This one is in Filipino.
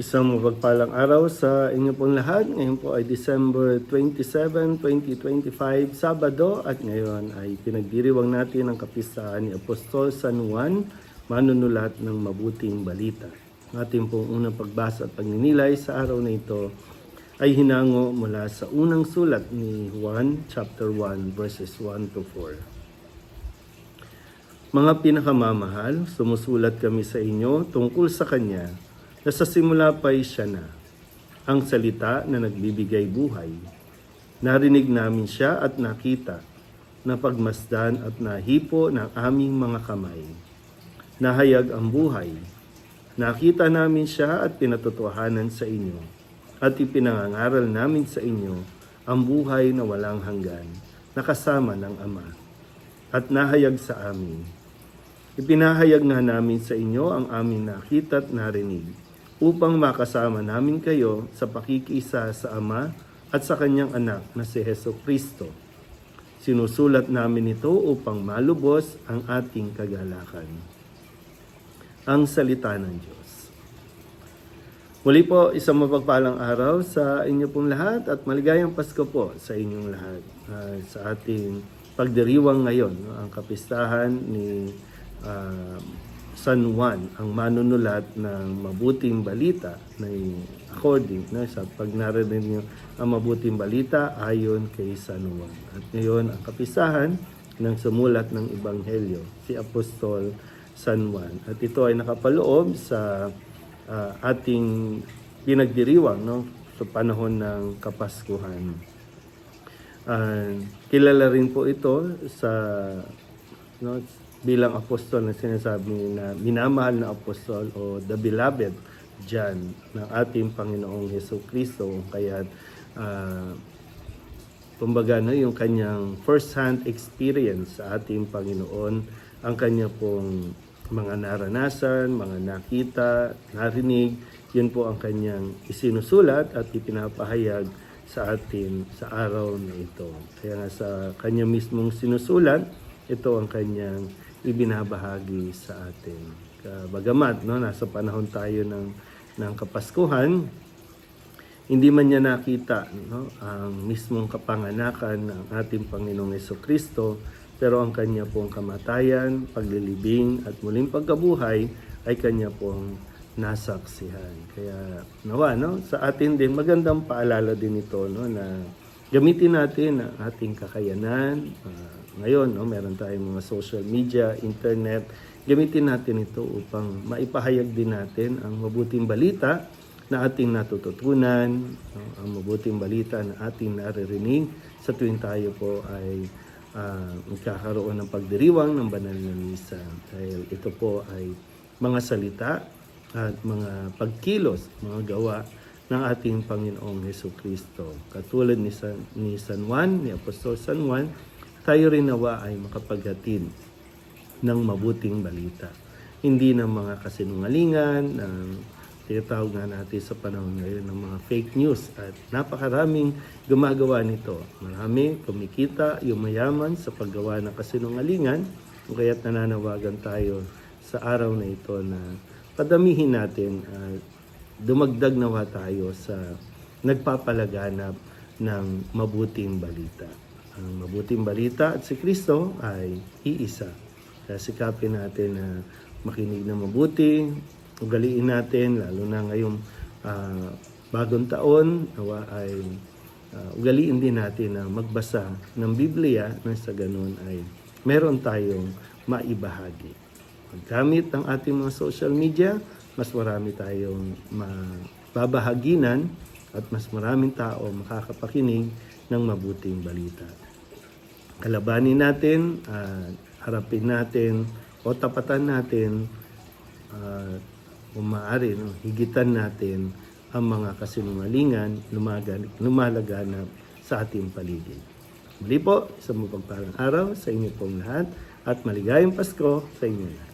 Isang mapagpalang araw sa inyo pong lahat. Ngayon po ay December 27, 2025, Sabado, at ngayon ay pinagdiriwang natin ang kapistahan ni Apostol San Juan, manunulat ng mabuting balita. Ang ating pong unang pagbasa at pagninilay sa araw na ito ay hinango mula sa unang sulat ni Juan, chapter 1, verses 1 to 4. Mga pinakamamahal, sumusulat kami sa inyo tungkol sa Kanya na sa simula pa'y siya na, ang salita na nagbibigay buhay. Narinig namin siya at nakita, napagmasdan at nahipo ng aming mga kamay. Nahayag ang buhay. Nakita namin siya at pinatotohanan sa inyo, at ipinangangaral namin sa inyo ang buhay na walang hanggan, na kasama ng Ama, at nahayag sa amin. Ipinahayag nga namin sa inyo ang aming nakita at narinig, upang makasama namin kayo sa pakikiisa sa Ama at sa Kanyang Anak na si Jesucristo. Sinusulat namin ito upang malubos ang ating kagalakan. Ang salita ng Diyos. Muli po, isang mapagpalang araw sa inyo pong lahat at maligayang Pasko po sa inyong lahat. Sa ating pagdiriwang ngayon, ang kapistahan ni San Juan, ang manunulat ng mabuting balita, na according sa pag narinig niyo ang mabuting balita ayon kay San Juan. At ngayon ang kapisahan ng sumulat ng Ebanghelyo, si Apostol San Juan. At ito ay nakapaloob sa ating pinagdiriwang sa panahon ng Kapaskuhan. Kilala rin po ito sa bilang apostol na sinasabi na minamahal na apostol o the beloved John ng ating Panginoong Jesucristo. Kaya kumbaga yung kanyang first-hand experience sa ating Panginoon, ang kanya pong mga naranasan, mga nakita, narinig, yun po ang kanyang isinusulat at ipinapahayag sa atin sa araw na ito. Kaya nga sa kanya mismong sinusulat, ito ang kanyang ibinabahagi sa atin. Bagamat nasa panahon tayo ng Kapaskuhan, hindi man niya nakita ang mismong kapanganakan ng ating Panginoong Jesucristo, pero ang kanya pong kamatayan, paglilibing at muling pagkabuhay ay kanya pong nasaksihan. Kaya nawa sa atin din magandang paalala din ito na gamitin natin ang ating kakayanan. Ngayon, meron tayong mga social media, internet. Gamitin natin ito upang maipahayag din natin ang mabuting balita na ating natututunan, ang mabuting balita na ating naririnig sa tuwing tayo po ay magkakaroon ng pagdiriwang ng banal na misa. Dahil ito po ay mga salita at mga pagkilos, mga gawa ng ating Panginoong Jesucristo. Katulad ni San Juan, ni Apostol San Juan, tayo rin nawa ay makapaghatid ng mabuting balita. Hindi ng mga kasinungalingan, ng tinatawag nga natin sa panahon ngayon ng mga fake news. At napakaraming gumagawa nito. Marami kumikita, yumayaman sa paggawa ng kasinungalingan. Kaya't nananawagan tayo sa araw na ito na padamihin natin at dumagdag nawa tayo sa nagpapalaganap ng mabuting balita. Ang mabuting balita at si Kristo ay iisa. Kaya sikapin natin na makinig na mabuti, ugaliin natin, lalo na ngayong bagong taon, nawa ay ugaliin din natin na magbasa ng Biblia na sa ganun ay meron tayong maibahagi. Paggamit ng ating mga social media, mas marami tayong mababahaginan at mas maraming tao makakapakinig ng mabuting balita. Kalabanin natin, harapin natin o tapatan natin, kung maaari, higitan natin ang mga kasinungalingan lumalaganap sa ating paligid. Muli po, isang mapagpalang araw sa inyo pong lahat at maligayang Pasko sa inyo lahat.